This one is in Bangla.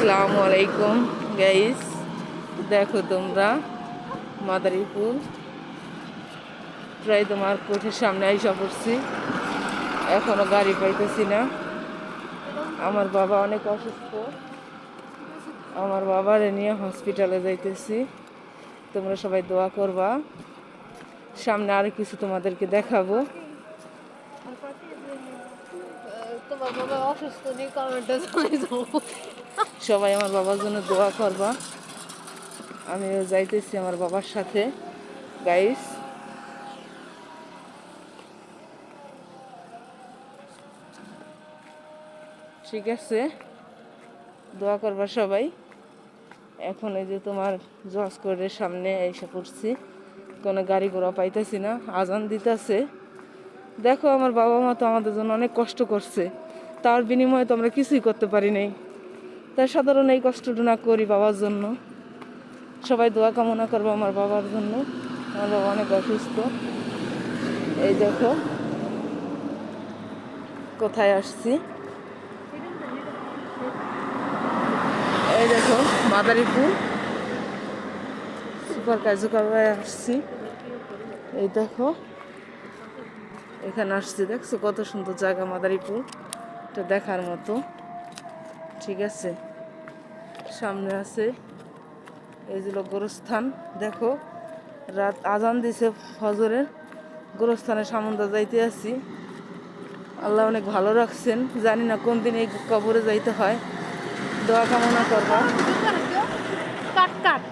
আসসালামু আলাইকুম গাইস, দেখো তোমরা মাদারীপুর প্রায় তোমার কোঠের সামনে আইসা পড়ছি। এখনো গাড়ি পাইতেছি না। আমার বাবা অনেক অসুস্থ, আমার বাবারে নিয়ে হসপিটালে যাইতেছি। তোমরা সবাই দোয়া করবা। সামনে আরো কিছু তোমাদেরকে দেখাবো। তোমার বাবা অসুস্থ নেই, কমেন্টে চলে যাবো। সবাই আমার বাবার জন্য দোয়া করবা। আমিও যাইতেছি আমার বাবার সাথে গাইস। ঠিক আছে, দোয়া করবা সবাই। এখন এই যে তোমার জজকোর্টের সামনে এসে পড়ছি, কোনো গাড়ি ঘোড়া পাইতেছি না, আজান দিতেছে। দেখো আমার বাবা মা তো আমাদের জন্য অনেক কষ্ট করছে, তার বিনিময়ে তো আমরা কিছুই করতে পারি নাই। তাই সাধারণ এই কষ্টটা না করি বাবার জন্য। সবাই দোয়া কামনা করবো আমার বাবার জন্য। আমার বাবা অনেক অসুস্থ। এই দেখো কোথায় আসছি, এই দেখো মাদারীপুর সুপার কার্যক্রমে আসছি। এই দেখো এখানে আসছি, দেখছো কত সুন্দর জায়গা মাদারীপুর, এটা দেখার মতো। ঠিক আছে, সামনে আছে এই যে গোরস্থান। দেখো রাত আজান দিছে ফজরের, গোরস্থানের সামনে যাইতে আছি। আল্লাহ অনেক ভালো রাখছেন, জানি না কোন দিন এই কবরে যাইতে হয়। দোয়া কামনা করবা। কাট কাট